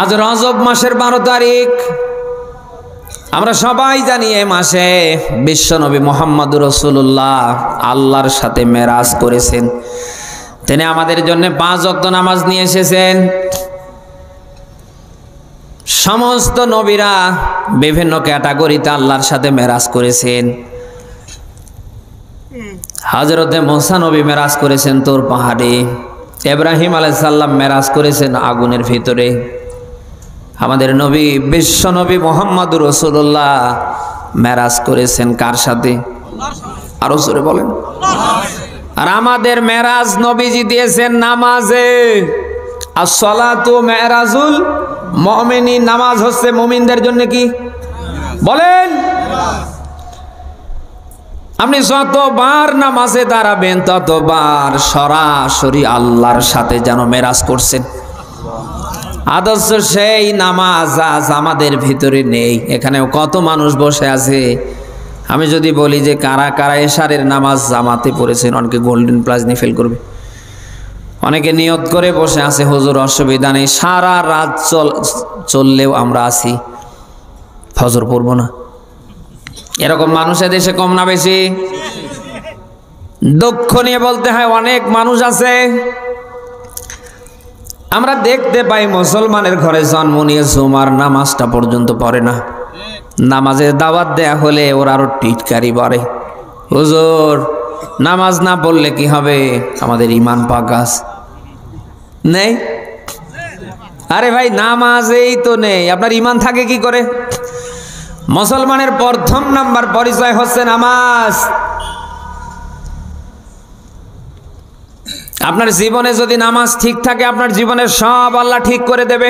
আজ রজব মাসের 12 তারিখ। আমরা সবাই জানি এই মাসে বিশ্বনবী মুহাম্মদুর রাসূলুল্লাহ আল্লাহর সাথে মেরাজ করেছেন। তিনি আমাদের জন্য 5 ওয়াক্ত নামাজ নিয়ে এসেছেন। সমস্ত নবীরা বিভিন্ন ক্যাটাগরিতে আল্লাহর সাথে মেরাজ করেছেন। হযরতে মুসা নবী মেরাজ করেছেন তোর পাহাড়ে, ইব্রাহিম আলাইহিস সালাম মেরাজ করেছেন আগুনের ভিতরে। আমাদের নবী বিশ্বনবী মুহাম্মদুর রাসূলুল্লাহ মেরাজ করেছেন কার সাথে? আরো জোরে বলেন। আর আমাদের মেরাজ নবীজি দিয়েছেন নামাজে। as-salatu mi'rajul মুমিনিন, নামাজ হচ্ছে মুমিনদের জন্য কি বলেন? আপনি যতবার নামাজে দাঁড়াবেন ততবার সরাসরি আল্লাহর সাথে যেন মেরাজ করছেন। আদর্শ সেই নামাজ আজ আমাদের ভিতরে নেই। এখানেও কত মানুষ বসে আছে। আমি যদি বলি যে কারা কারা এশারের নামাজ জামাতে পড়েছেন, অনেকে গোল্ডেন প্লাস নিয়ে ফেল করবে। অনেকে নিয়ত করে বসে আছে হুজুর অসুবিধা নেই, সারা রাত চললেও আমরা আছি, ফজর পড়ব না। এরকম মানুষের দেশে কম না বেশি? দুঃখ নিয়ে বলতে হয় অনেক মানুষ আছে। আমরা দেখতে পাই মুসলমানের ঘরে জন্ম নিয়ে জুমার নামাজটা পর্যন্ত পড়ে না। নামাজের দাওয়াত দেয়া হলে ওরা আরো টিটকারি বাড়ে, হুজুর নামাজ না পড়লে কি হবে, আমাদের ইমান পাকাস নেই। আরে ভাই নামাজেই তো নেই, আপনার ইমান থাকে কি করে? মুসলমানের প্রথম নাম্বার পরিচয় হচ্ছে নামাজ। আপনার জীবনে যদি নামাজ ঠিক থাকে আপনার জীবনের সব আল্লাহ ঠিক করে দেবে।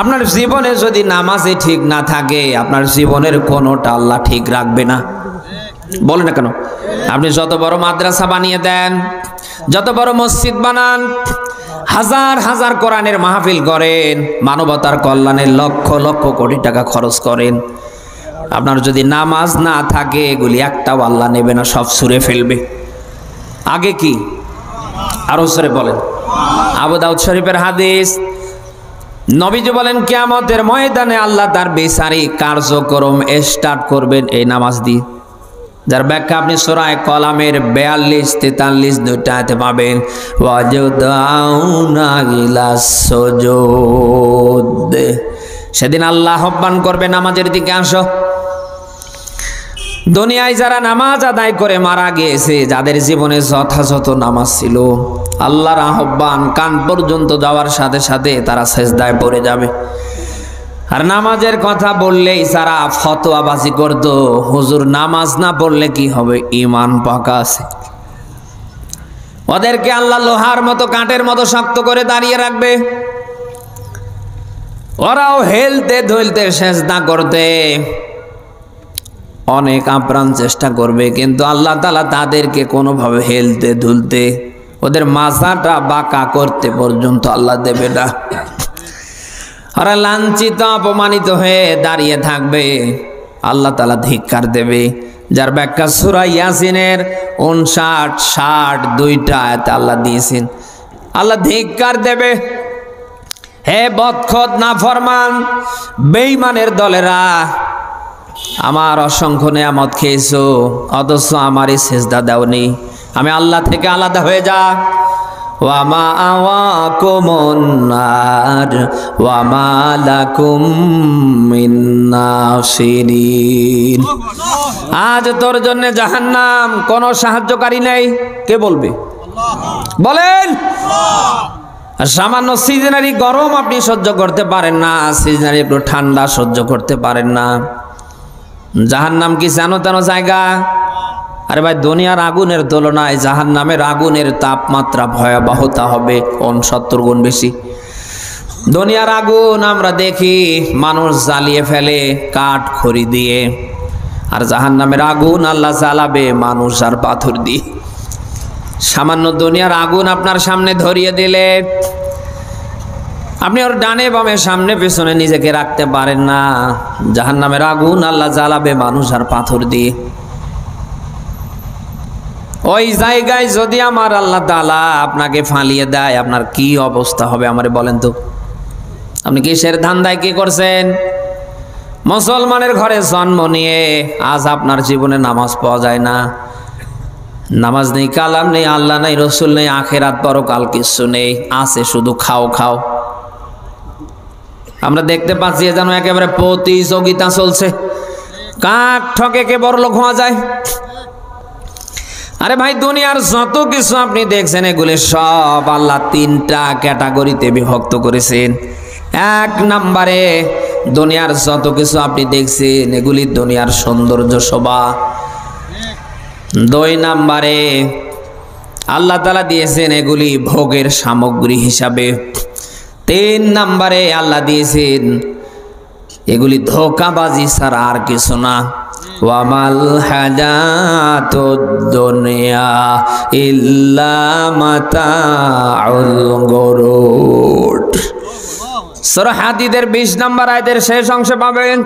আপনার জীবনে যদি নামাজে ঠিক না থাকে আপনার জীবনের কোনোটা আল্লাহ ঠিক রাখবে না। বলে না কেন? আপনি যত বড় মাদ্রাসা বানিয়ে দেন, যত বড় মসজিদ বানান, হাজার হাজার কোরআনের মাহফিল করেন, মানবতার কল্যাণে লক্ষ লক্ষ কোটি টাকা খরচ করেন, আপনার যদি নামাজ না থাকে এগুলি একটাও আল্লাহ নেবে না, সব ছুঁড়ে ফেলবে। আগে কি? আরো সরে বলেন। আবু দাউদ শরীফের হাদিস, নবীজি বলেন কিয়ামতের ময়দানে আল্লাহ তার বিচারিক কার্যক্রম স্টার্ট করবেন এই নামাজ দিয়ে। যার ব্যাখ্যা আপনি সূরা কলামের 42-43 দুইটা আয়াতে পাবেন। ওয়াজুদাউনা ইলাস সুজুদ, সেদিন আল্লাহ আহ্বান করবে নামাজের দিকে আসো। দুনিয়ায় যারা নামাজ আদায় করে মারা গিয়েছে, যাদের জীবনে যথাযথ নামাজ ছিল, আল্লাহর আহ্বান কান পর্যন্ত যাওয়ার সাথে সাথে তারা সেজদায় পড়ে যাবে। আর নামাজের কথা বললেই যারা ফতোয়াবাজি করত, হুজুর নামাজ না পড়লে কি হবে, ঈমান পাকা আছে, ওদেরকে আল্লাহ লোহার মতো কাঠের মতো শক্ত করে দাঁড়িয়ে রাখবে। ওরাও হেলতে ধুলতে সেজদা করতে অনেক আপ্রাণ চেষ্টা করবে, কিন্তু আল্লাহ তাআলা তাদেরকে কোনোভাবে হেলতে ধুলতে, ওদের মাথাটা বাঁকা করতে পর্যন্ত আল্লাহ দেবে না। ওরা লাঞ্ছিত অপমানিত হয়ে দাঁড়িয়ে থাকবে, আল্লাহ তাআলা ধিক্কার দেবে। যার ব্যাখ্যা সূরা ইয়াসিনের 59-60 দুইটা আয়াত আল্লাহ দিয়েছেন। আল্লাহ ধিক্কার দেবে, হে বদখত নাফরমান বেঈমানের দলেরা, আমার অসংখ্য নেয়ামত খেয়েছো অথচ আমারই সেজদা দাওনি, আমি আল্লাহ থেকে আলাদা হয়ে যা। ওয়ামা আওয়াকুমুন নার ওয়ামা লাকুম মিন নাসিরিন, আজ তোর জন্য জাহান্নাম, কোনো সাহায্যকারী নেই। কে বলবে? বলেন। সামান্য সিজনারি গরম আপনি সহ্য করতে পারেন না, সিজনারি একটু ঠান্ডা সহ্য করতে পারেন না। জাহান্নাম কি জানো তেন জায়গা? আরে ভাই দুনিয়ার আগুনের তুলনায় জাহান্নামের আগুনের তাপমাত্রা ভয়াবহতা হবে 70 গুণ বেশি। দুনিয়ার আগুন আমরা দেখি মানুষ জ্বালিয়ে ফেলে কাঠ খড়ি দিয়ে, আর জাহান্নামের আগুন আল্লাহ জ্বালাবে মানুষ আর পাথর দিয়ে। সামান্য দুনিয়ার আগুন আপনার সামনে ধরিয়ে দিলে আপনি ওর ডানে বামে সামনে পেছনে নিজেকে রাখতে পারেন না। জাহান্নামের আগুন আল্লাহ জ্বালাবে মানুষ আর পাথর দিয়ে। ওই জায়গায় যদি আমার আল্লাহ তাআলা আপনাকে ফালিয়ে দেয় আপনার কি অবস্থা হবে আমারে বলেন তো? আপনি কিসের ধান্দায় কি করছেন? মুসলমানের ঘরে জন্ম নিয়ে আজ আপনার জীবনে নামাজ পাওয়া যায় না। নামাজ নেই, কালাম নেই, আল্লাহ নেই, রসুল নেই, আখেরাত পরকাল কিছু নেই, আছে শুধু খাও খাও। আমরা দেখতে পাচ্ছি যেন একেবারে প্রতিযোগিতা চলছে, কাক ঠকে কে বড়লোক হওয়া যায়। আরে ভাই, দুনিয়ার যত কিছু আপনি দেখছেন এগুলি সব আল্লাহ তিনটা ক্যাটাগরিতে বিভক্ত করেছেন। এক নম্বরে দুনিয়ার যত কিছু আপনি দেখছেন এগুলি দুনিয়ার সৌন্দর্য শোভা। দুই নম্বরে আল্লাহ তাআলা দিয়েছেন এগুলি ভোগের সামগ্রী হিসাবে। তিন নম্বরে আল্লাহ দিয়েছেন এগুলি ধোঁকাবাজি ছাড়া আর কিছু না। ওয়ামাল হায়াতুদ দুনিয়া ইল্লা মাতাউল গুরুর। সূরা হাদীদের 20 নম্বর আয়াতের শেষ অংশে পাবেন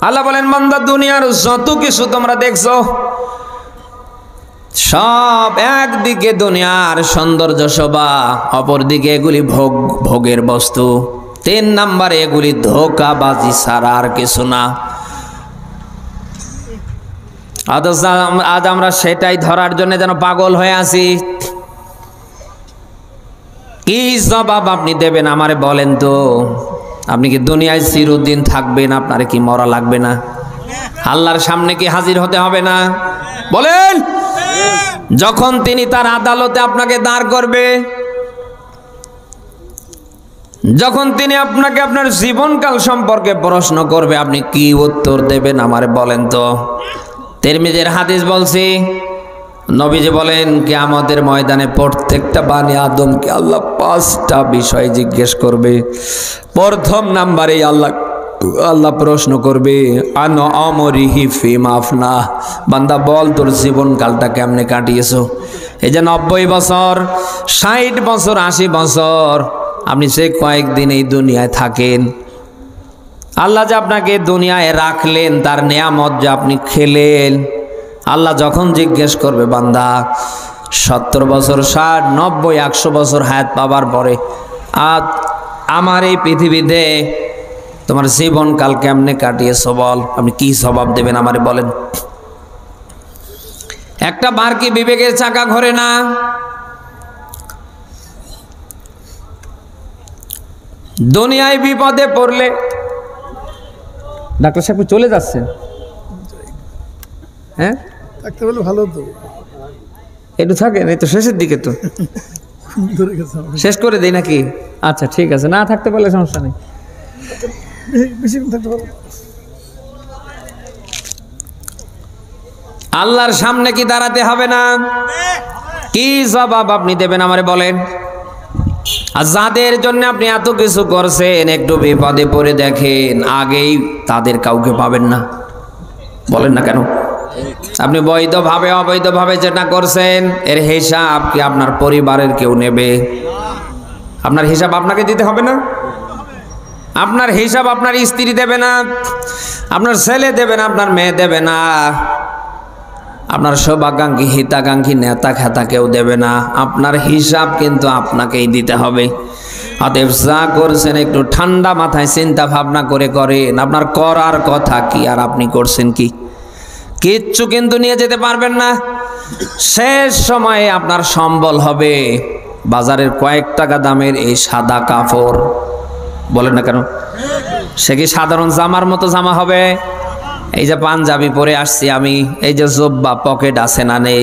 আল্লাহ বলেন, বান্দা দুনিয়ার যত কিছু তোমরা দেখছো সব একদিকে দুনিয়ার সৌন্দর্য শোভা, অপরদিকে এগুলি ভোগের বস্তু। তিন নম্বরে এগুলি ধোঁকাবাজি ছাড়া আর কিছু না। আজ আমরা সেটাই ধরার জন্য যেন পাগল হয়ে আছি। কি জবাব আপনি দেবেন আমারে বলেন তো? আপনি কি দুনিয়ায় চিরদিন থাকবেন? আপনারে কি মরা লাগবে না? আল্লাহর সামনে কি হাজির হতে হবে না? বলেন। যখন তিনি তার আদালতে আপনাকে দাঁড় করবে, যখন তিনি আপনাকে আপনার জীবনকাল সম্পর্কে প্রশ্ন করবে, আপনি কি উত্তর দেবেন আমারে বলেন তো? তিরমিজির হাদিস বলছি, নবীজি বলেন কিয়ামতের ময়দানে প্রত্যেকটা বানি আদমকে আল্লাহ 5টা বিষয় জিজ্ঞেস করবে। প্রথম নাম্বারে আল্লাহ প্রশ্ন করবে, আন আমরিহি ফিমা আফনা, বান্দা বল তোর জীবনকালটা কেমনে কাটিয়েছো? এই যে 90 বছর, 60 বছর, 80 বছর আপনি যে কয়েকদিন এই দুনিয়ায় থাকেন, আল্লাহ যে আপনাকে দুনিয়ায় রাখলেন, তার নেয়ামত যে আপনি খেলেন, আল্লাহ যখন জিজ্ঞেস করবে বান্দা 70 বছর, 60, 90, 100 বছর হায়াত পাবার পরে আজ আমার এই পৃথিবীতে তোমার জীবনকাল কেমনে কাটিয়েছো বল, আপনি কি জবাব দেবেন আমারে বলেন। একটা বার কি বিবেকের চাকা ঘোরে না? দুনিয়ায় বিপদে পড়লে, ডাক্তার সাহেব চলে যাচ্ছেন, হ্যাঁ থাকতে বলে ভালো তো, একটু থাকেন, এই তো শেষের দিকে তো শেষ করে দেই নাকি? আচ্ছা ঠিক আছে, না থাকতে পারলে সমস্যা নেই। আল্লাহর সামনে কি দাঁড়াতে হবে না? কি জবাব আপনি দেবেন আমারে বলেন। আর যাদের জন্য আপনি এত কিছু করছেন, একটু বিপদে পড়ে দেখেন, আগেই তাদের কাউকে পাবেন না। বলেন না কেন? আপনি বৈধভাবে অবৈধভাবে যেটা করছেন এর হিসাব কি আপনার পরিবারের কেউ নেবে? আপনার হিসাব আপনাকে দিতে হবে না? আপনার হিসাব আপনার স্ত্রী দেবে না, আপনার ছেলে দেবে না, আপনার মেয়ে দেবে না, আপনার শুভাকাঙ্ক্ষী হিতাকাঙ্ক্ষী নেতা খেতা কেউ দেবে না। আপনার হিসাব কিন্তু আপনাকেই দিতে হবে। অতএব যা করছেন একটু ঠান্ডা মাথায় চিন্তা ভাবনা করে করেন। আপনার করার কথা কি আর আপনি করছেন কি? কিচ্ছু কিন্তু নিয়ে যেতে পারবেন না। শেষ সময়ে আপনার সম্বল হবে বাজারের কয়েক টাকা দামের এই সাদা কাপড়। বলেন না কেন? সে কি সাধারণ জামার মতো জামা হবে? এই যে পাঞ্জাবি পরে আসছি আমি, এই যে জব্বা পকেট আছে না নেই,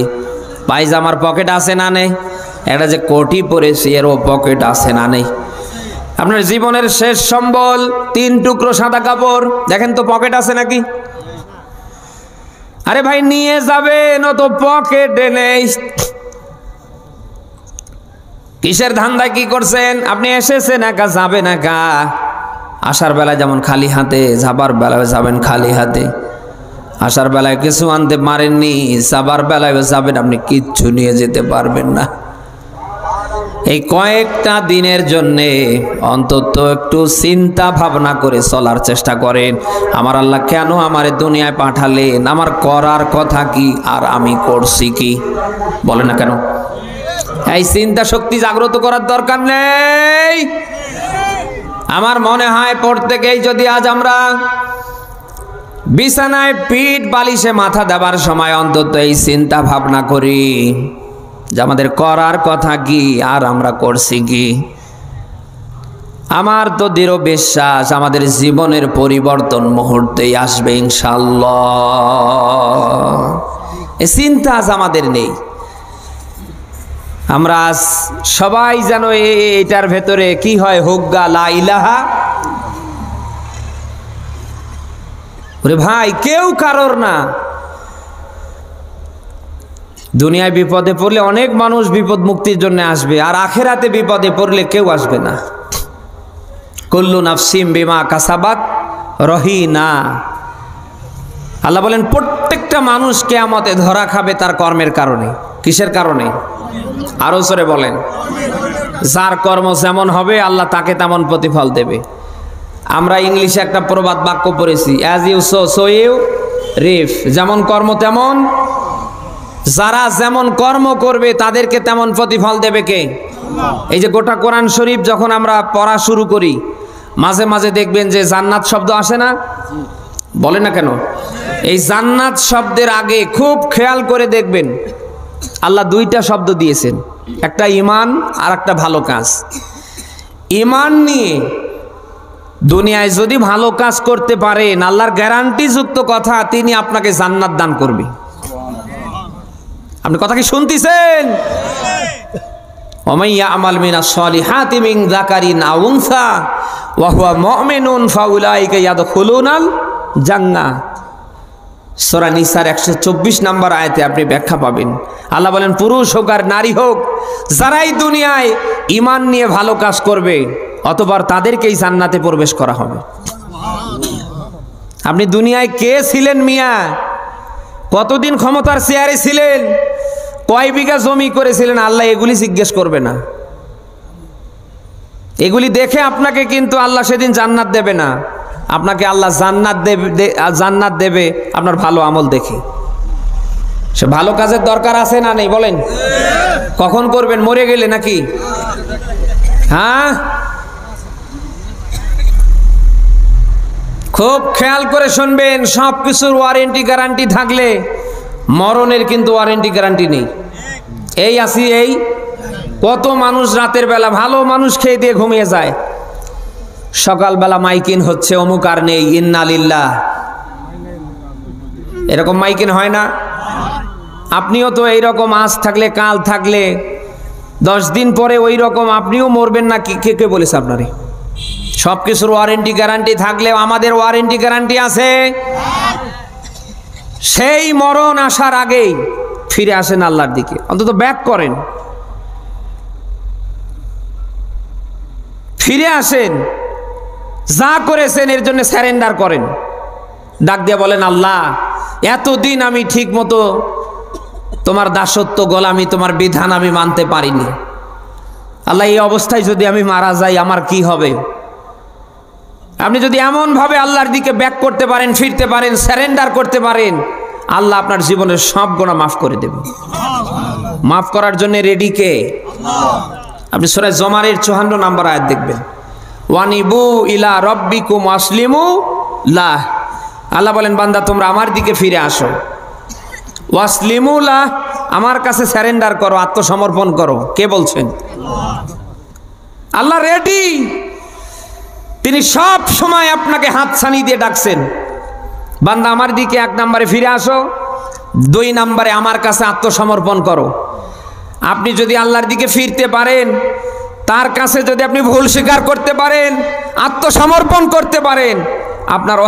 পায়জামার পকেট আছে না নেই, একটা যে কোটি পরেছি এরও পকেট আছে না নেই। আপনার জীবনের শেষ সম্বল 3 টুকরো সাদা কাপড়, দেখেন তো পকেট আছে নাকি? আরে ভাই নিয়ে যাবেন, তো পকেটে নেই। কিসের ধান্দায় কি করছেন? আপনি এসেছেন একা, যাবেন একা। আসার বেলায় যেমন খালি হাতে, যাবার বেলায় যাবেন খালি হাতে। আসার বেলায় কিছু আনতে পারেননি, যাবার বেলায় যাবেন আপনি কিচ্ছু নিয়ে যেতে পারবেন না। এই কয়েকটা দিনের জন্যে অন্তত একটু চিন্তা ভাবনা করে চলার চেষ্টা করেন। আমার আল্লাহ কেন আমার দুনিয়ায় পাঠালেন, আমার করার কথা কি আর আমি করছি কি? বলে না কেন? এই চিন্তা শক্তি জাগ্রত করার দরকার নেই? আমার মনে হয় প্রত্যেকেই যদি আজ আমরা বিছানায় পিঠ বালিশে মাথা দেবার সময় অন্তত এই চিন্তা ভাবনা করি যে আমাদের করার কথা কি আর আমরা করছি কি, আমার তো দৃঢ় বিশ্বাস আমাদের জীবনের পরিবর্তন মুহূর্তেই আসবে ইনশাআল্লাহ। এই চিন্তা আজ আমাদের নেই। আমরা আজ সবাই যেন এটার ভেতরে কি হয়, হুগ্গা লা ইলাহা, ওরে ভাই কেউ কারোর না। দুনিয়ায় বিপদে পড়লে অনেক মানুষ বিপদ মুক্তির জন্য আসবে, আর আখেরাতে বিপদে পড়লে কেউ আসবে না। কুল্লু নাফসিম বিমা কাসাবাত রহিনা। আল্লাহ বলেন প্রত্যেকটা মানুষ কিয়ামতে ধরা খাবে তার কর্মের কারণে। কিসের কারণে? আরো জোরে বলেন। যার কর্ম যেমন হবে আল্লাহ তাকে তেমন প্রতিফল দেবে। আমরা ইংলিশে একটা প্রবাদ বাক্য পড়েছি, as you sow so you reap. যেমন কর্ম তেমন, যারা যেমন কর্ম করবে তাদেরকে তেমন প্রতিফল দেবে কে? এই যে গোটা কোরআন শরীফ যখন আমরা পড়া শুরু করি, মাঝে মাঝে দেখবেন যে জান্নাত শব্দ আসে না? বলে না কেন? এই জান্নাত শব্দের আগে খুব খেয়াল করে দেখবেন আল্লাহ দুইটা শব্দ দিয়েছেন, একটা ঈমান আর একটা ভালো কাজ। ঈমান নিয়ে দুনিয়ায় যদি ভালো কাজ করতে পারেন, আল্লাহর গ্যারান্টি যুক্ত কথা, তিনি আপনাকে জান্নাত দান করবে। আপনি কথা কি শুনতেছেন? ওমাইয়া আমাল মিনাস সলিহাতি মিন যাকারিন আও উনসা ওয়া হুয়া মুমিনুন ফাউলাইকা ইয়াদখুলুনাল জান্নাহ। সূরা নিসার 124 নম্বর আয়াতে আপনি ব্যাখ্যা পাবেন। আল্লাহ বলেন পুরুষ হোক আর নারী হোক, যারাই দুনিয়ায় ঈমান নিয়ে ভালো কাজ করবে অতঃপর তাদেরকেই জান্নাতে প্রবেশ করা হবে। আপনি দুনিয়ায় কে ছিলেন মিয়া? কতদিন ক্ষমতার চেয়ারে ছিলেন? কয় বিঘা জমি করেছিলেন? আল্লাহ এগুলি জিজ্ঞেস করবে না। এগুলি দেখে আপনাকে কিন্তু আল্লাহ সেদিন জান্নাত দেবে না। আপনাকে আল্লাহ জান্নাত দেবে আপনার ভালো আমল দেখে। সে ভালো কাজের দরকার আছে না নেই বলেন? কখন করবেন? মরে গেলে নাকি? হ্যাঁ, খুব খেয়াল করে শুনবেন। সব কিছুর ওয়ারেন্টি গ্যারান্টি থাকলে মরণের কিন্তু ওয়ারেন্টি গ্যারান্টি নেই। এই আসি এই কত মানুষ রাতের বেলা ভালো মানুষ খেয়ে দিয়ে ঘুমিয়ে যায়, সকালবেলা মাইকিন হচ্ছে অমুক আর নেই, ইন্না লিল্লাহ। এরকম মাইকিন হয় না? আপনিও তো এইরকম আজ থাকলে কাল থাকলে 10 দিন পরে ওই রকম আপনিও মরবেন না। কে কে বলেছে আপনারে? সব কিছুর ওয়ারেন্টি গ্যারান্টি থাকলেও আমাদের ওয়ারেন্টি গ্যারান্টি আছে। সেই মরণ আসার আগেই ফিরে আসেন আল্লাহর দিকে, অন্তত ব্যাক করেন, ফিরে আসেন, যা করেছেন এর জন্য স্যারেন্ডার করেন। ডাক দিয়ে বলেন আল্লাহ এতদিন আমি ঠিক মতো তোমার দাসত্ব গোলামি তোমার বিধান আমি মানতে পারিনি। আল্লাহ এই অবস্থায় যদি আমি মারা যাই আমার কি হবে? আপনি যদি এমন ভাবে আল্লাহর দিকে ব্যাক করতে পারেন, ফিরতে পারেন, স্যারেন্ডার করতে পারেন, আল্লাহ আপনার জীবনের সব গুনাহ মাফ করে দেবেন। মাফ করার জন্য রেডি কে? আপনি সূরা জুমারের 54 নম্বর আয়াত দেখবেন, ওয়ানিবু ইলা রাব্বিকুম আসলিমু লাহ। আল্লাহ বলেন বান্দা তোমরা আমার দিকে ফিরে আসো, ওয়াসলিমু লাহ, আমার কাছে স্যারেন্ডার করো, আত্মসমর্পণ করো। কে বলছেন? আল্লাহ রেডি। তিনি সব সময় আপনাকে হাতছানি দিয়ে ডাকছেন, বান্দা আমার দিকে 1 নম্বরে ফিরে আসো, 2 নম্বরে আমার কাছে আত্মসমর্পণ করো। আপনি যদি আল্লাহর দিকে ফিরতে পারেন, তার কাছে যদি আপনি ভুল স্বীকার করতে পারেন, আত্মসমর্পণ করতে পারেন, আপনার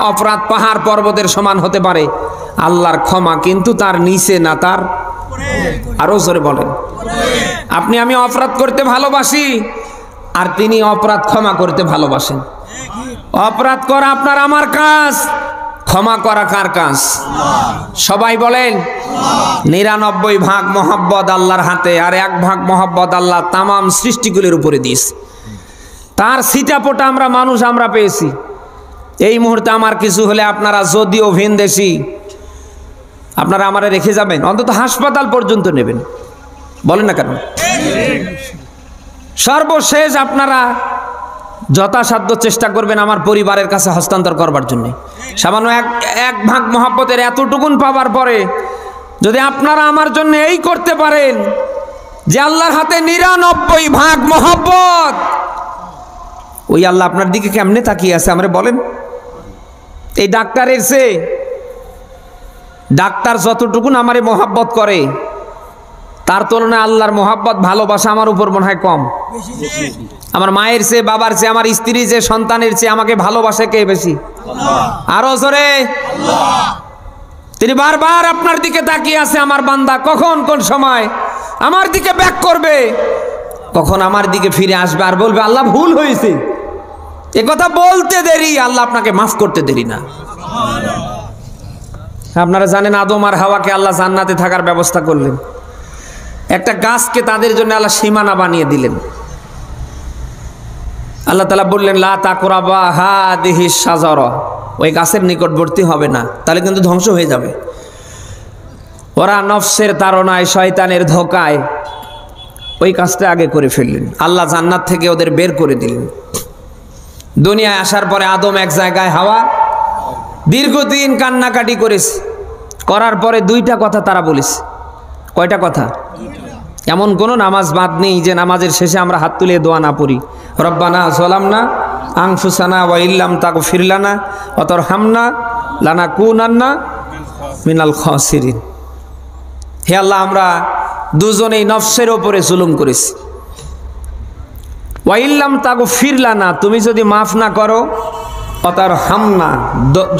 অপরাধ পাহাড় পর্বতের সমান হতে পারে। আল্লাহর ক্ষমা কিন্তু তার নিচে না, তার আরো জোরে বলেন। আপনি আমি অপরাধ করতে ভালোবাসি, আর তিনি অপরাধ ক্ষমা করতে ভালোবাসেন। অপরাধ করা আপনার আমার কাজ, ক্ষমা করা কার কাজ? সবাই বলেন 99 ভাগ মহব্বত আল্লাহর হাতে, আর 1 ভাগ মহব্বত আল্লাহ তামাম সৃষ্টিগুলির উপরে দিস। তার ছিটাপোটা আমরা মানুষ আমরা পেয়েছি। এই মুহূর্তে আমার কিছু হলে আপনারা যদিও ভিনদেশী, আপনারা আমারে রেখে যাবেন, অন্তত হাসপাতাল পর্যন্ত নেবেন, বলেন না কেন? সর্বশেষ আপনারা যথাসাধ্য চেষ্টা করবেন আমার পরিবারের কাছে হস্তান্তর করবার জন্য। সামান্য এক ভাগ মহব্বতের এতটুকুন পাওয়ার পরে যদি আপনারা আমার জন্য এই করতে পারেন যে আল্লাহর হাতে 99 ভাগ মহব্বত, ওই আল্লাহ আপনার দিকে কেমনে তাকিয়ে আছে আমরা বলেন? এই ডাক্তারের চেয়ে ডাক্তার যতটুকুন আমারে মহব্বত করে তার তুলনায় আল্লাহর মহব্বত ভালোবাসা আমার উপর মনে হয় কম। আমার মায়ের চেয়ে, বাবার চেয়ে, আমার স্ত্রীর চেয়ে, সন্তানের চেয়ে আমাকে ভালোবাসে কে বেশি? আরো জোরে। তিনি বারবার আপনার দিকে তাকিয়ে আছে। আমার বান্দা কখন কোন সময় আমার দিকে ব্যাক করবে, কখন আমার দিকে ফিরে আসবে আর বলবে আল্লাহ ভুল হয়েছে। এ কথা বলতে দেরি, আল্লাহ আপনাকে মাফ করতে দেরি না। আপনারা জানেন আদম আর হাওয়াকে আল্লাহ জান্নাতে থাকার ব্যবস্থা করলেন। একটা গাছকে তাদের জন্য আল্লাহ সীমানা বানিয়ে দিলেন। আল্লাহ তাআলা বললেন লা তাকরাবা হাদিহি শাজারা, ওই গাছের নিকটবর্তী হবে না, তাহলে কিন্তু ধ্বংস হয়ে যাবে। ওরা নফসের তাড়নায়, শয়তানের ধোকায় ওই কাজটা আগে করে ফেললেন। আল্লাহ জান্নাত থেকে ওদের বের করে দিলেন। দুনিয়ায় আসার পরে আদম এক জায়গায়, হাওয়া দীর্ঘদিন কান্নাকাটি করেছে। করার পরে দুইটা কথা তারা বলেছে। কয়টা কথা? এমন কোনো নামাজ বাদ নেই যে নামাজের শেষে আমরা হাত তুলে দোয়া না পড়ি, রব্বানা যালামনা আনফুসানা ওয়া ইল্লাম তাগফির লানা ওয়া তারহামনা লানাকুনান্না মিনাল খাসিরিন। হে আল্লাহ, আমরা দুজনেই নফসের ওপরে জুলুম করেছি। ওয়া ইল্লাম তাগফির লানা, তুমি যদি মাফ না করো, ওয়া তারহামনা,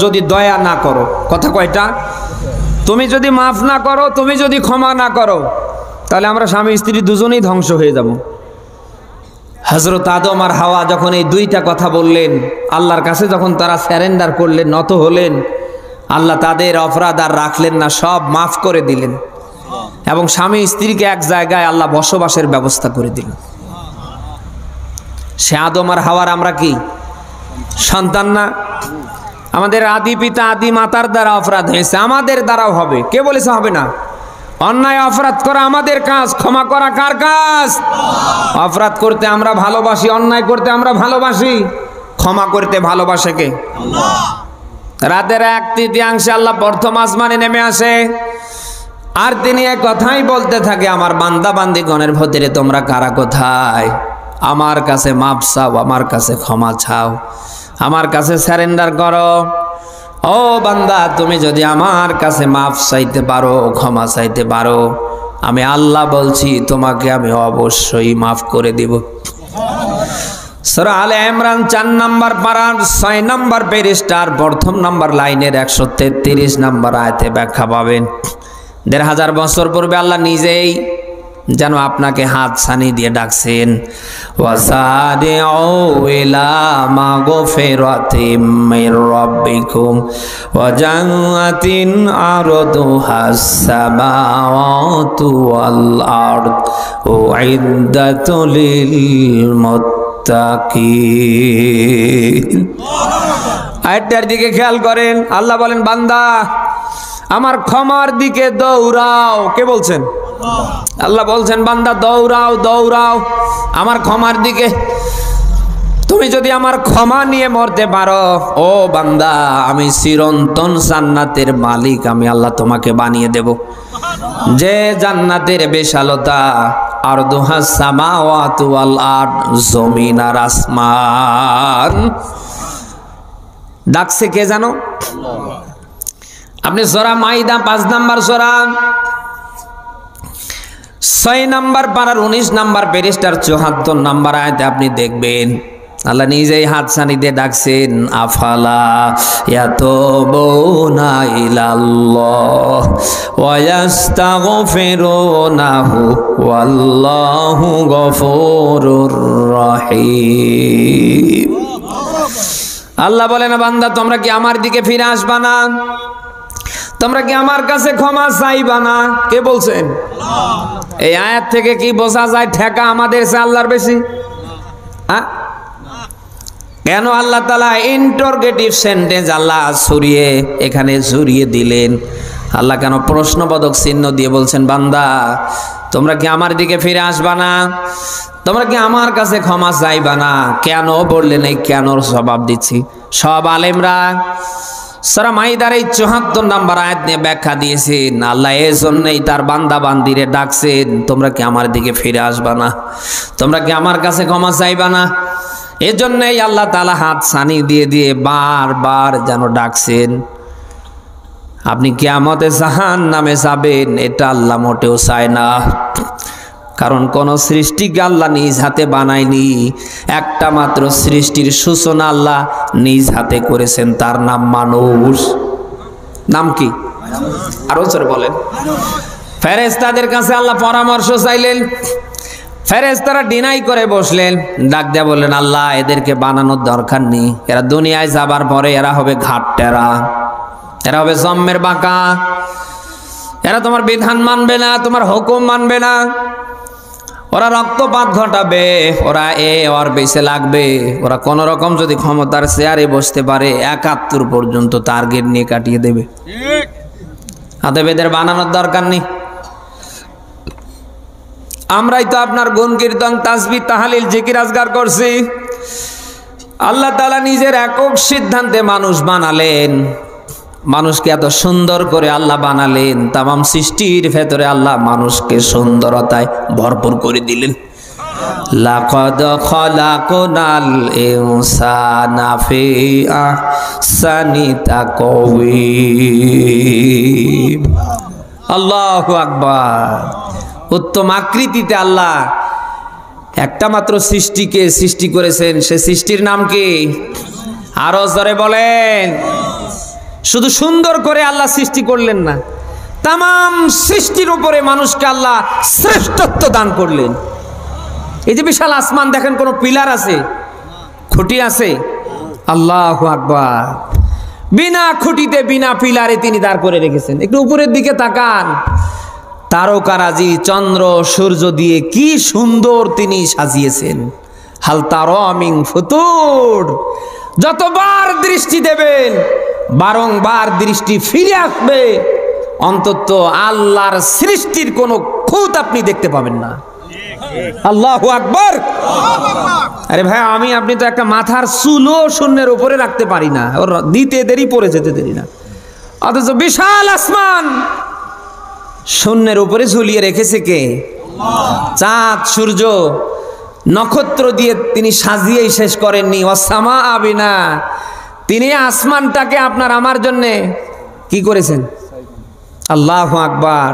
যদি দয়া না করো। কথা কয়টা? তুমি যদি মাফ না করো, তুমি যদি ক্ষমা না করো, তাহলে আমরা স্বামী স্ত্রী দুজনেই ধ্বংস হয়ে যাব। হযরত আদম আর হাওয়া যখন এই দুইটা কথা বললেন, আল্লাহর কাছে যখন তারা স্যারেন্ডার করলেন, নত হলেন, আল্লাহ তাদের অপরাধ আর রাখলেন না, সব মাফ করে দিলেন। এবং স্বামী স্ত্রীকে এক জায়গায় আল্লাহ বসবাসের ব্যবস্থা করে দিলেন। সে আদম আর হাওয়ার আমরা কি সন্তান না? আমাদের আদি পিতা আদি মাতার দ্বারা অপরাধ হয়েছে, আমাদের দ্বারাও হবে। কে বলেছে হবে না? অন্যায় অপরাধ করা আমাদের কাজ, ক্ষমা করা কার কাজ? অপরাধ করতে আমরা ভালোবাসি, অন্যায় করতে আমরা ভালোবাসি, ক্ষমা করতে ভালোবাসে কে? রাতের 1/3 আল্লাহ প্রথম আসমানে নেমে আসে, আর তিনি এক কথাই বলতে থাকে, আমার বান্দা বান্দিগণের ভিতরে তোমরা কারা কোথায়? আমার কাছে মাপ চাও, আমার কাছে ক্ষমা চাও, আমার কাছে সারেন্ডার করো। ও বান্দা, তুমি যদি আমার কাছে মাফ চাইতে পারো, ক্ষমা চাইতে পারো, আমি আল্লাহ বলছি তোমাকে আমি অবশ্যই মাফ করে দিব। সূরা আলে ইমরান 4 নম্বর পারার 6 নম্বর পৃষ্ঠার প্রথম নম্বর লাইনের 133 নম্বর আয়াতে ব্যাখ্যা পাবেন। 1500 বছর পূর্বে আল্লাহ নিজেই যেন আপনাকে হাত ছানি দিয়ে ডাকছেন, ওয়াসাদিউ ইলা মাগফিরাতিম মির রাব্বিকুম ওয়া জান্নাতিন আরদুহাস সামাওয়াতু ওয়াল আরদ উইদ্দাতুল লিল মুত্তাকিন। আয়াতটার দিকে খেয়াল করেন। আল্লাহ বলেন, বান্দা আমার ক্ষমার দিকে দৌড়াও। কে বলছেন? আল্লাহ বলছেন, বান্দা দৌড়াও, দৌড়াও আমার ক্ষমার দিকে। তুমি যদি আমার ক্ষমা নিয়ে মরতে পারো, ও বান্দা, আমি চিরন্তন জান্নাতের মালিক, আমি আল্লাহ তোমাকে বানিয়ে দেব। যে জান্নাতের বিশালতা, আরদুহাস সামাওয়াতু ওয়াল আরদ, জমিন আর আসমান। ডাকছে কে জানো? আপনি সূরা মাইদা 5 নম্বর সূরা 6 নম্বর পারার 19 নম্বর পৃষ্ঠার 74 নম্বর আয়াতে আপনি দেখবেন আল্লাহ নিজেই হাত ছানি দিয়ে ডাকছেন, আফালা ইয়াতুবুনা ইলাল্লাহ ওয়া ইস্তাগফিরুনাহু ওয়াল্লাহু গফুরুর রহিম। আল্লাহ বলেন, বান্দা তোমরা কি আমার দিকে ফিরে আসবা না? তোমরা কি আমার কাছে ক্ষমা চাইবা না? কে বলছেন? এই আয়াত থেকে কি বোঝা যায় ঠেকা আমাদের চেয়ে আল্লাহর বেশি? কেন আল্লাহ তাআলা ইন্টারগেটিভ সেন্টেন্স আল্লাহ এখানে জড়িয়ে দিলেন? আল্লাহ কেন প্রশ্নবোধক চিহ্ন দিয়ে বলছেন, বান্দা তোমরা কি আমার দিকে ফিরে আসবা না? তোমরা কি আমার কাছে ক্ষমা চাইবা না? কেন বললেন? এই কেন জবাব দিচ্ছি। সব আলেমরা সূরা মাইদার এই ৭৪ নম্বর আয়াত নিয়ে ব্যাখ্যা দিয়েছেন। আল্লাহ এই জন্যই তার বান্দা বান্দিরে ডাকছেন, তোমরা কি আমার দিকে ফিরে আসবা না? তোমরা কি আমার কাছে ক্ষমা চাইবা না? এজন্যই আল্লাহ তাআলা হাত ছানি দিয়ে দিয়ে বারবার যেন ডাকছেন। আপনি কিয়ামতে জাহান্নামে যাবেন, এটা আল্লাহ মোটেও চায় না। কারণ কোন সৃষ্টিকে আল্লাহ নিজ হাতে বানায়নি। একটা মাত্র সৃষ্টির সূচনা আল্লাহ নিজ হাতে করেছেন, তার নাম মানুষ। নাম কি? আরো জোরে বলেন। ফেরেশতাদের কাছে আল্লাহ পরামর্শ চাইলেন, ফেরেশতারা ডিনাই করে বসলেন। ডাক দেয়া বললেন, আল্লাহ এদেরকে বানানোর দরকার নেই। এরা দুনিয়ায় যাবার পরে এরা হবে ঘাটটেরা, এরা হবে জম্মের বাঁকা, এরা তোমার বিধান মানবে না, তোমার হুকুম মানবে না, ওরা রক্তপাত ঘটাবে, ওরা ওর বেঁচে লাগবে। ওরা কোন রকম যদি ক্ষমতার চেয়ারে বসতে পারে ৭১ পর্যন্ত টার্গেট নিয়ে কাটিয়ে দেবে। অতএব এদের বানানোর দরকার নেই। আমরাই তো আপনার গুণ কীর্তন তাসবিহ তাহলিল জিকির আজগার করছি। আল্লাহ তাআলা নিজের একক সিদ্ধান্তে মানুষ বানালেন। মানুষকে এত সুন্দর করে আল্লাহ বানালেন, তামাম সৃষ্টির ভেতরে আল্লাহ মানুষকে সুন্দরতায় ভরপুর করে দিলেন। লাকাদ খালাকনাল ইনসানা ফি আহসানি তাকওয়িম। আল্লাহু আকবার। উত্তম আকৃতিতে আল্লাহ একটা মাত্র সৃষ্টিকে সৃষ্টি করেছেন। সে সৃষ্টির নাম কি? আরো জোরে বলেন। শুধু সুন্দর করে আল্লাহ সৃষ্টি করলেন না, তামাম সৃষ্টির উপরে মানুষকে আল্লাহ শ্রেষ্ঠত্ব দান করলেন। এই যে বিশাল আসমান দেখেন, কোনো পিলার আছে? খুঁটি আছে? আল্লাহু আকবার। বিনা খুঁটিতে বিনা পিলারে তিনি দাঁড় করে রেখেছেন। একটু উপরের দিকে তাকান, তারকারাজি চন্দ্র সূর্য দিয়ে কি সুন্দর তিনি সাজিয়েছেন। হাল তারা মিন ফুতুর। যতবার দৃষ্টি দেবেন বারংবার দৃষ্টি ফিরে আসবে, অন্তত আল্লাহর সৃষ্টির কোনো খুঁত আপনি দেখতে পাবেন না। আল্লাহু আকবার। আরে ভাই, আমি আপনি তো একটা মাথার চুলও শূন্যের উপরে রাখতে পারি না, ওর দিতে দেরি পড়ে যেতে দেরি না। অথচ বিশাল আসমান শূন্যের উপরে ঝুলিয়ে রেখেছে কে? চাঁদ সূর্য নক্ষত্র দিয়ে তিনি সাজিয়েই শেষ করেননি। ওয়াসামা আবিনা, তিনি আসমানটাকে আপনার আমার জন্যে কি করেছেন? আল্লাহু আকবার।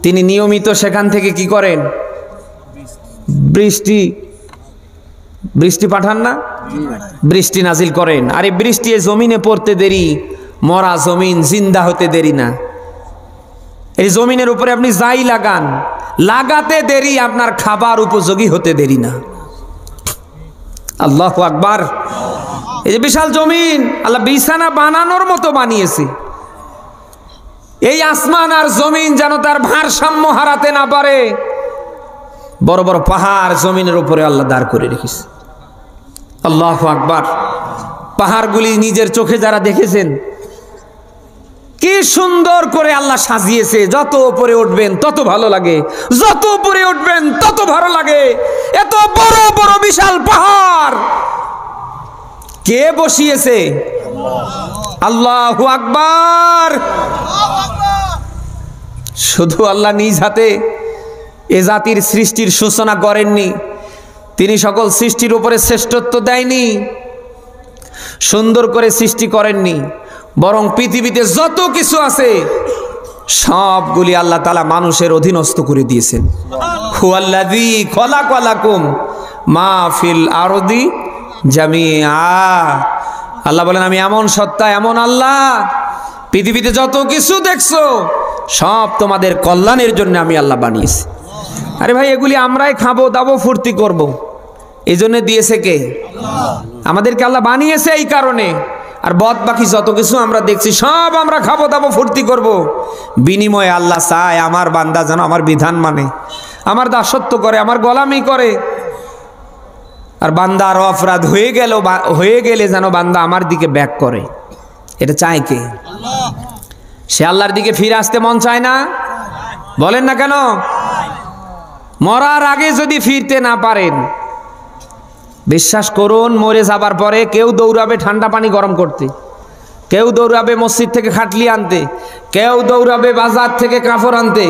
তিনি নিয়মিত সেখান থেকে কি করেন? বৃষ্টি পাঠান না? বৃষ্টি নাজিল করেন। আর এই বৃষ্টি জমিনে পড়তে দেরি, মরা জমিন জিন্দা হতে দেরি না। এই জমিনের উপরে আপনি যাই লাগান, লাগাতে দেরি, আপনার খাবার উপযোগী হতে দেরি না। আল্লাহু আকবার। এই যে বিশাল জমিন আল্লাহ বিছানা বানানোর মতো বানিয়েছে। এই আসমান আর জমিন যেন তার ভারসাম্য হারাতে না পারে, বড় বড় পাহাড় জমিনের উপরে আল্লাহ দাঁড় করে রেখেছে। আল্লাহু আকবার। পাহাড়গুলি নিজের চোখে যারা দেখেছেন, কি সুন্দর করে আল্লাহ সাজিয়েছে। যত উপরে উঠবেন তত ভালো লাগে, যত উপরে উঠবেন তত ভালো লাগে। এত বড় বড় বিশাল পাহাড় কে বসিয়েছে? আল্লাহু আকবার। শুধু আল্লাহ নিজ হাতে এ জাতির সৃষ্টির সূচনা করেননি, তিনি সকল সৃষ্টির উপরে শ্রেষ্ঠত্ব দেয়নি, সুন্দর করে সৃষ্টি করেননি, বরং পৃথিবীতে যত কিছু আছে সবগুলি আল্লাহ তাআলা মানুষের অধীনস্থ করে দিয়েছেন। হুয়াল্লাযী খালাকা লাকুম মা ফিল আরদি জামিআ। আল্লাহ বলেন, আমি এমন সত্তা, এমন আল্লাহ, পৃথিবীতে যত কিছু দেখছো সব তোমাদের কল্যাণের জন্য আমি আল্লাহ বানিয়েছি। আরে ভাই, এগুলি আমরাই খাবো দাবো ফুর্তি করব, এই জন্য দিয়েছে কে? আমাদেরকে আল্লাহ বানিয়েছে এই কারণে। আর বদ বাকি যত কিছু আমরা দেখছি সব আমরা খাবো দাবো ফুর্তি করব, বিনিময়ে আল্লাহ চায় আমার বান্দা যেন আমার বিধান মানে, আমার দাসত্ব করে, আমার গোলামি করে। আর বান্দা আরো অপরাধ হয়ে গেলে যেন বান্দা আমার দিকে ব্যাক করে। এটা চায় কে? সে আল্লাহর দিকে ফিরে আসতে মন চায় না? বলেন না কেন? মরার আগে যদি ফিরতে না পারেন, বিশ্বাস করুন মরে যাবার পরে কেউ দৌড়াবে ঠান্ডা পানি গরম করতে, কেউ দৌড়াবে মসজিদ থেকে খাটলি আনতে, কেউ দৌড়াবে বাজার থেকে কাপড় আনতে,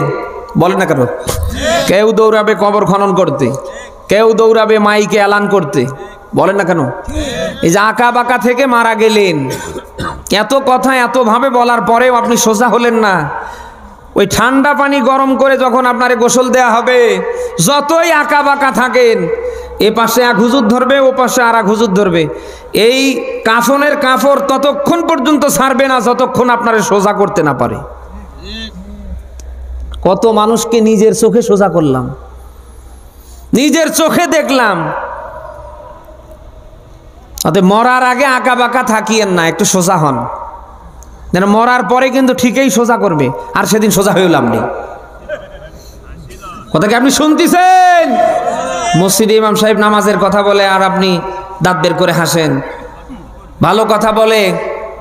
বলেন না কেন? কেউ দৌড়াবে কবর খনন করতে, কেউ দৌড়াবে মাইকে এলান করতে, বলেন না কেন? এই যে আঁকা বাঁকা থেকে মারা গেলেন, এত কথা এতভাবে বলার পরেও আপনি সোজা হলেন না। ওই ঠান্ডা পানি গরম করে যখন আপনারে গোসল দেয়া হবে, যতই আঁকা বাঁকা থাকেন, এ পাশে এক হুজুর ধরবে, ও পাশে আর এক হুজুর ধরবে, এই কাফনের কাপড় ততক্ষণ পর্যন্ত ছাড়বে না যতক্ষণ আপনারে সোজা করতে না পারে। কত মানুষকে নিজের চোখে সোজা করলাম, নিজের চোখে দেখলাম। অতএব মরার আগে আঁকা বাঁকা থাকিয়েন না, একটু সোজা হন। যেন মরার পরে কিন্তু ঠিকই সোজা করবে, আর সেদিন সোজা হয়ে লাভ নেই। কথা কি আপনি শুনতেছেন? মসজিদে ইমাম সাহেব নামাজের কথা বলে আর আপনি দাঁত বের করে হাসেন। ভালো কথা বলে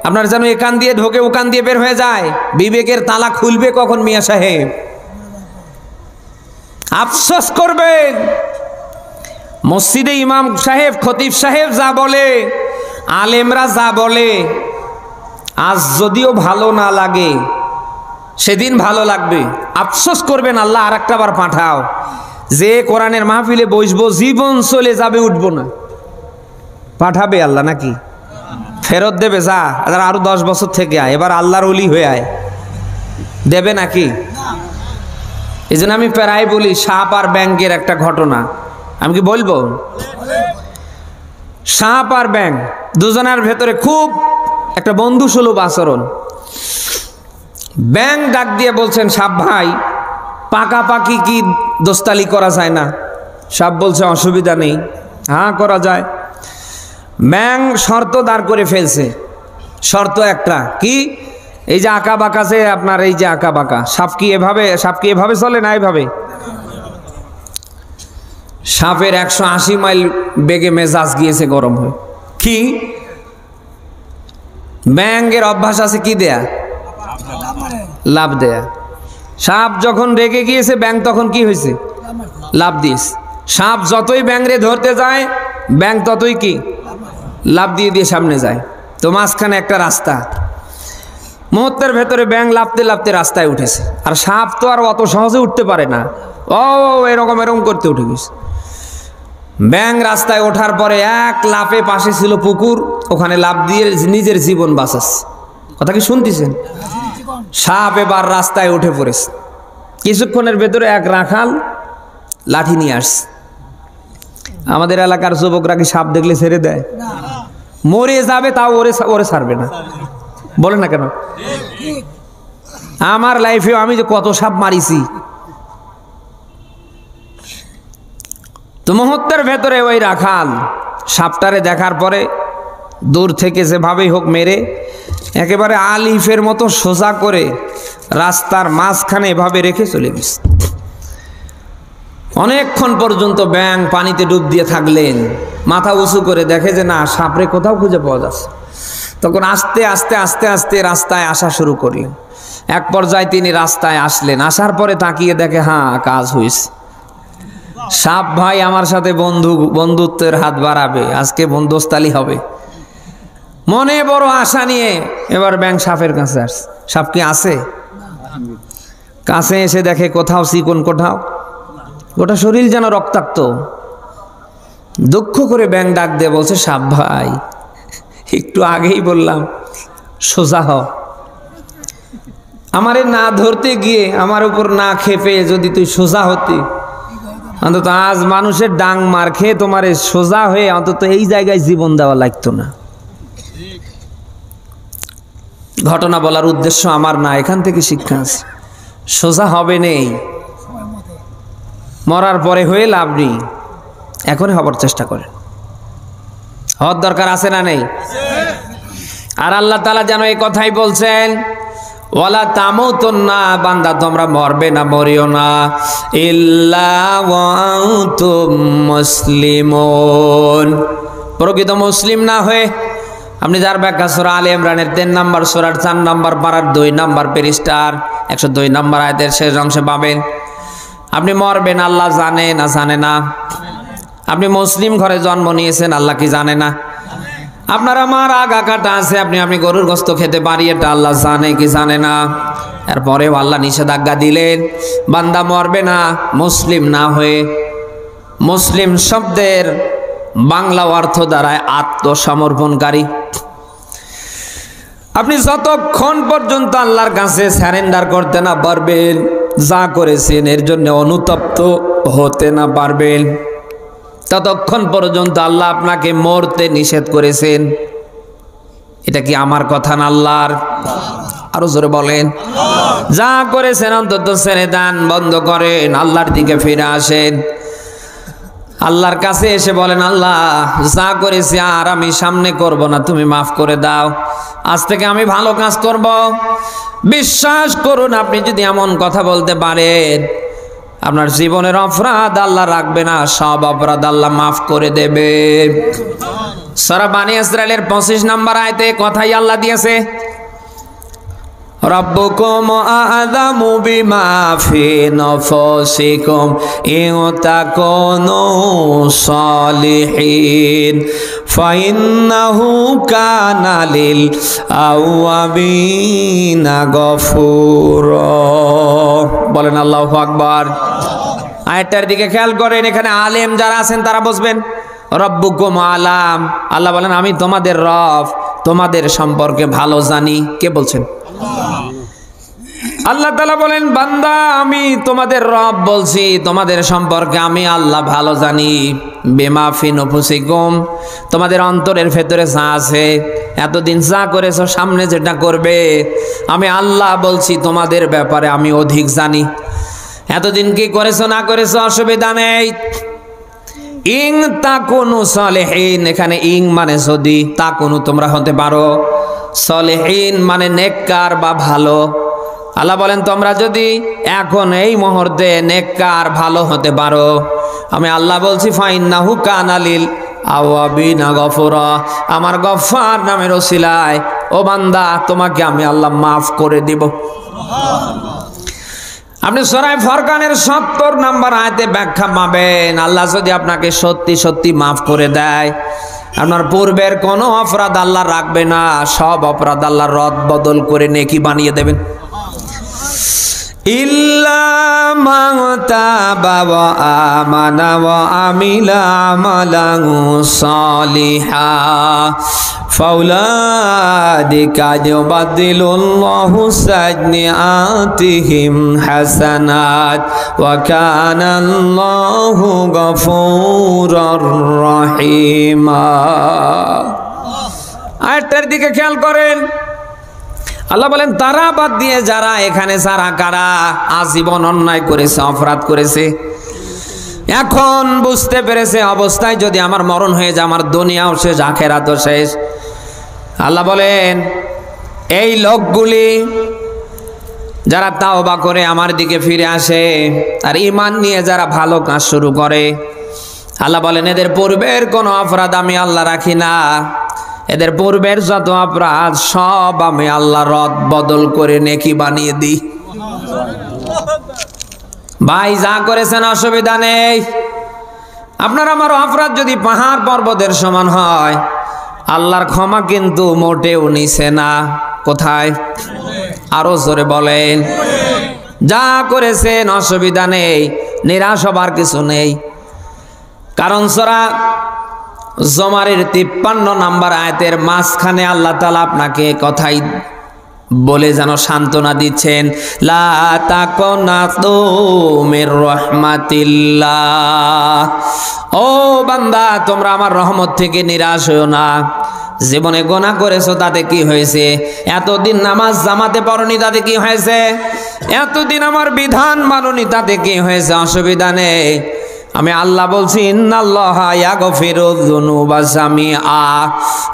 আপনার যেন এ কান দিয়ে ঢোকে ও কান দিয়ে বের হয়ে যায়। বিবেকের তালা খুলবে কখন মিয়া সাহেব? আফসোস করবেন। মসজিদে ইমাম সাহেব খতিব সাহেব যা বলে, আলেমরা যা বলে, আজ যদিও ভালো না লাগে, সেদিন ভালো লাগবে। আফসোস করবেন, আল্লাহ আর একটা বার পাঠাও, যে কোরআনের মাহফিলে বসবো জীবন চলে যাবে, উঠবো না। পাঠাবে আল্লাহ নাকি? ফেরত দেবে, যা আরো 10 বছর থেকে আয়, এবার আল্লাহর ওলি হয়ে আয়, দেবে নাকি? এই জন্য আমি প্রায় বলি সাপ আর ব্যাংকের একটা ঘটনা আমি কি বলবো? সাপ আর ব্যাংক দুজনের ভেতরে খুব একটা বন্ধু সুলভ আচরণ। ব্যাংক ডাক দিয়ে বলছেন, সাপ ভাই পাকাপাকি কি দোস্তালি করা যায় না? সাপ বলছে অসুবিধা নেই, হ্যাঁ করা যায়। ব্যাংক শর্ত দাঁড় করে ফেলছে। শর্ত একটা কি? এই যে আঁকা বাঁকা, যে আপনার এই যে আঁকা বাঁকা, সাপ কি এভাবে চলে না এইভাবে? সাপের 180 মাইল বেগে মেজাজ গিয়েছে গরম হয়ে। কি ব্যাঙের অভ্যাস আছে কি দেয়া? লাভ দেয়া। সাপ যখন রেগে গিয়েছে, ব্যাঙ তখন কি হয়েছে? লাভ দিয়েছে। সাপ যতই ব্যাঙরে ধরতে যায়, ব্যাঙ ততই কি লাভ দিয়ে দিয়ে সামনে যায়। তো মাঝখানে একটা রাস্তা, মুহূর্তের ভেতরে ব্যাঙ লাফতে লাফতে রাস্তায় উঠেছে। আর সাপ তো আর অত সহজে উঠতে পারে না, ও এরকম করতে উঠে গেছে। ব্যাঙ রাস্তায় ওঠার পরে এক লাফে, পাশে ছিল পুকুর, ওখানে লাফ দিয়ে নিজের জীবন বাঁচাচ্ছে। কথা কি শুনতেছেন? সাপ এবার রাস্তায় উঠে পড়েছে। কিছুক্ষণের ভেতরে এক রাখাল লাঠি নিয়ে আসছে। আমাদের এলাকার যুবকরা কি সাপ দেখলে ছেড়ে দেয়? মরে যাবে তাও ওরে ছাড়বে না, বলে না কেন? আমার লাইফেও আমি যে কত সাপ মারিছি। তো মুহূর্তের ভেতরে ওই রাখাল সাপটারে দেখার পরে দূর থেকে যেভাবেই হোক মেরে একেবারে আলিফের মতো সোজা করে রাস্তার মাঝখানে এভাবে রেখে চলে গেছে। অনেকক্ষণ পর্যন্ত ব্যাঙ পানিতে ডুব দিয়ে থাকলেন। মাথা উঁচু করে দেখে যে না, সাপরে কোথাও খুঁজে পাওয়া যাচ্ছে। তখন আস্তে আস্তে আস্তে আস্তে রাস্তায় আসা শুরু করলেন। এক পর্যায়ে তিনি রাস্তায় আসলেন। আসার পরে তাকিয়ে দেখে, হ্যাঁ কাজ হয়েছে। সাপ ভাই আমার সাথে বন্ধুত্বের হাত বাড়াবে, আজকে বন্ধুস্তালি হবে। মনে বড় আশা নিয়ে এবার ব্যাঙ সাপের কাছে আসছে। সাপ কি আছে? কাছে এসে দেখে কোথাও চিকন, কোথাও গোটা শরীর যেন রক্তাক্ত। দুঃখ করে ব্যাঙ ডাক দিয়ে বলছে, সাপ ভাই একটু আগেই বললাম সোজা হ। আমারে না ধরতে গিয়ে, আমার উপর না খেপে যদি তুই সোজা হতি, অন্তত আজ মানুষের ডাং মার খেয়ে তোমার সোজা হয়ে অন্তত এই জায়গায় জীবন দেওয়া লাগতো না। ঘটনা বলার উদ্দেশ্য আমার না, এখান থেকে শিক্ষা আছে। সোজা হবে নেই, মরার পরে হয়ে লাভ নেই, এখনই হবার চেষ্টা করে। হওয়ার দরকার আছে না নেই? আর আল্লাহ তাআলা যেন এই কথাই বলছেন, ওয়ালা তামুতুন্না, বান্দা তোমরা মরবে না, মরিও না, ইল্লা ওয়া আনতুম মুসলিমুন, প্রকৃত মুসলিম না হয়ে আপনি যার ব্যাখ্যা সূরা আলে ইমরানের 3 নম্বর সূরার 4 নম্বর পারার 2 নম্বর পৃষ্ঠার 102 নম্বর আয়াতের শেষ অংশে পাবেন। আপনি মরবেন আল্লাহ জানে না জানে না? আপনি মুসলিম ঘরে জন্ম নিয়েছেন আল্লাহ কি জানে না? আপনার আমার আগা কাটা আছে, আপনি গরুর গোশত খেতে পারি, এটা আল্লাহ জানে কি জানে না? এরপরেও আল্লাহ নিষেধাজ্ঞা দিলেন বান্দা মরবে না মুসলিম না হয়ে। মুসলিম শব্দের বাংলা অর্থ দ্বারায় আত্মসমর্পণকারী। আপনি যতক্ষণ পর্যন্ত আল্লাহর কাছে সারেন্ডার করতে না পারবেন, যা করেছেন এর জন্য অনুতপ্ত হতে না পারবেন, ততক্ষণ পর্যন্ত আল্লাহ আপনাকে মরতে নিষেধ করেছেন। এটা কি আমার কথা না আল্লাহর? আরো জোরে বলেন। যা করেছেন অন্তত ছেড়ে দেন, বন্ধ করেন, আল্লাহর দিকে ফিরে আসেন। আল্লাহর কাছে এসে বলেন আল্লাহ যা করেছি আর আমি সামনে করব না, তুমি মাফ করে দাও, আজ থেকে আমি ভালো কাজ করব। বিশ্বাস করুন আপনি যদি এমন কথা বলতে পারেন, আপনার জীবনের অপরাধ আল্লাহ রাখবে না, সব অপরাধ আল্লাহ মাফ করে দেবে। সূরা বনী ইসরাইলের 25 নম্বর আয়াতে কথাই আল্লাহ দিয়েছে, রব্বুকুম আ'লামু বিমা ফি নফসিকুম ইন তাকুনু সালিহিন ফাইন্নাহু কানা লিল আওয়াবিনা গফুরা। বলেন আল্লাহু আকবার। আয়াতটার দিকে খেয়াল করেন, এখানে আলেম যারা আছেন তারা বুঝবেন। রব্বুকুম আলাম, আল্লাহ বলেন আমি তোমাদের রব, তোমাদের সম্পর্কে ভালো জানি। কে বলছেন? আল্লাহ তাআলা বলেন বান্দা আমি তোমাদের রব বলছি, তোমাদের সম্পর্কে আমি আল্লাহ ভালো জানি। বিমা ফি নুফুসিকুম, তোমাদের অন্তরের ভেতরে যা আছে, এতদিন যা করেছো, সামনে যেটা করবে, আমি আল্লাহ বলছি তোমাদের ব্যাপারে আমি অধিক জানি। এতদিন কি করেছো না করেছো অসুবিধা নেই। ইং তাকুনু সালেহিন, এখানে ইং মানে যদি, তাকুনু তোমরা হতে পারো, সালেহিন মানে নেককার বা ভালো। আল্লাহ বলেন তোমরা যদি এখন এই মুহূর্তে নেককার ভালো হতে পারো, আমি আল্লাহ বলছি ফাইন্নাহু কানা লিল আওয়াবিনা গফুরা, আমার গফফার নামের ওসিলায় ও বান্দা তোমাকে আমি আল্লাহ মাফ করে দিব। আপনি সূরা ফুরকানের 70 নম্বর আয়াতে ব্যাখ্যা পাবেন, আল্লাহ যদি আপনাকে সত্যি সত্যি মাফ করে দেয়, আপনার পূর্বের কোনো অপরাধ আল্লাহ রাখবে না, সব অপরাধ আল্লাহ রদ বদল করে নেকি বানিয়ে দেবেন। ইল্লা মান তাবা ওয়া আমানা ওয়া আমিলা আমালান সালিহা ফাউলাইকা ইউবাদদিলুল্লাহু সাইয়্যাতিহিম হাসানাত ওয়া কানাল্লাহু গফুরুর রহিমা। আয়াতটার দিকে খেয়াল করেন, আল্লাহ বলেন তারা বাদ দিয়ে যারা এখানে যারা কারা আজীবন অন্যায় করেছে, অপরাধ করেছে, এখন বুঝতে পেরেছে অবস্থায় যদি আমার মরণ হয়ে যায় আমার দুনিয়াও শেষ আখিরাতও শেষ। আল্লাহ বলেন এই লোকগুলি যারা তাওবা করে আমার দিকে ফিরে আসে আর ঈমান নিয়ে যারা ভালো কাজ শুরু করে, আল্লাহ বলেন এদের পূর্বের কোনো অপরাধ আমি আল্লাহ রাখি না, এদের পূর্বের যত অপরাধ সব আমি আল্লাহ রদ বদল করে নেকি বানিয়ে দিই। ভাই যা করেছেন অসুবিধা নেই, আপনার আমার অপরাধ যদি পাহাড় পর্বতের সমান হয়, আল্লাহর ক্ষমা কিন্তু মোটেও নিছে না। কোথায়? আরো জোরে বলেন। যা করেছেন অসুবিধা নেই, নিরাশ হবার কিছু নেই, কারণ সূরা জুমারের 53 নম্বর আয়াতের মাঝখানে আল্লাহ তাআলা আপনাকে কথাই বলে যেন সান্ত্বনা দিচ্ছেন, লা তাকুনাতু মির রাহমাতিল্লাহ, ও বান্দা তোমরা আমার রহমত থেকে নিরাশ হও না। জীবনে গুনাহ করেছো তাতে কি হয়েছে? এতদিন নামাজ জামাতে পড়নি তাতে কি হয়েছে? এতদিন আমার বিধান মাননি তাতে কি হয়েছে? অসুবিধা নেই, আমি আল্লাহ বলছি ইন্নাল্লাহা ইয়াগফিরুয যুনুবা জামিআ,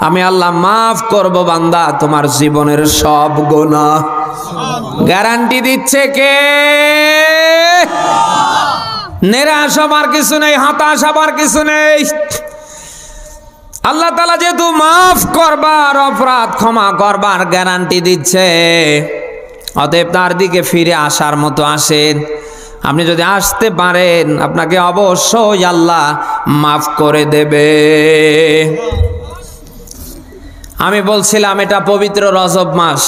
আমি আল্লাহ মাফ করব বান্দা তোমার জীবনের সব গুনাহ। গ্যারান্টি দিচ্ছে কে? নিরাশ হবার কিছু নেই, হতাশ হবার কিছু নেই। আল্লাহ তাআলা যেহেতু মাফ করবার, অপরাধ ক্ষমা করবার গ্যারান্টি দিচ্ছে, অতএব তার দিকে ফিরে আসার মতো আসেন। আপনি যদি আসতে পারেন আপনাকে অবশ্যই আল্লাহ মাফ করে দেবে। আমি বলছিলাম এটা পবিত্র রজব মাস।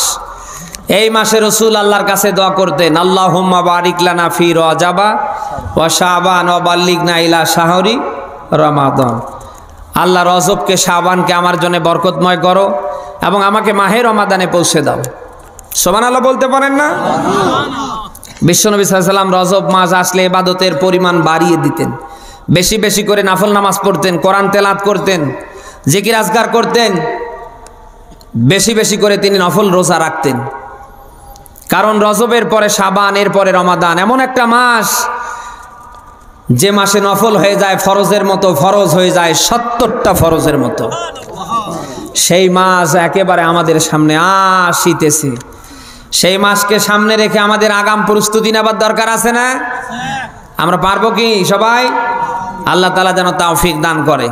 এই মাসে রাসূল আল্লাহর কাছে দোয়া করতেন, আল্লাহুম্মা বারিক লানা ফি রজাবা ওয়া শাবান ওয়া বাল্লিগনা ইলা শাহরি রমাদান। আল্লাহ রজবকে, শাবানকে আমার জন্য বরকতময় করো এবং আমাকে মাহে রমাদানে পৌঁছে দাও। সুবহানাল্লাহ বলতে পারেন না? বিশ্বনবী সাল্লাল্লাহু আলাইহি সাল্লাম রজব মাস আসলে ইবাদতের পরিমাণ বাড়িয়ে দিতেন, বেশি বেশি করে নফল নামাজ পড়তেন, কোরআন তেলাওয়াত করতেন, জিকির আজকার করতেন, বেশি বেশি করে তিনি নফল রোজা রাখতেন। কারণ রজবের পরে শাবান, এর পরে রমাদান এমন একটা মাস যে মাসে নফল হয়ে যায় ফরজের মতো, ফরজ হয়ে যায় 70টা ফরজের মতো। সেই মাস একেবারে আমাদের সামনে আসিতেছে। সেই মাসকে সামনে রেখে আমাদের আগাম প্রস্তুতি নেবার দরকার আছে না? আমরা পারবো কি সবাই? আল্লাহ তাআলা যেন তৌফিক দান করে।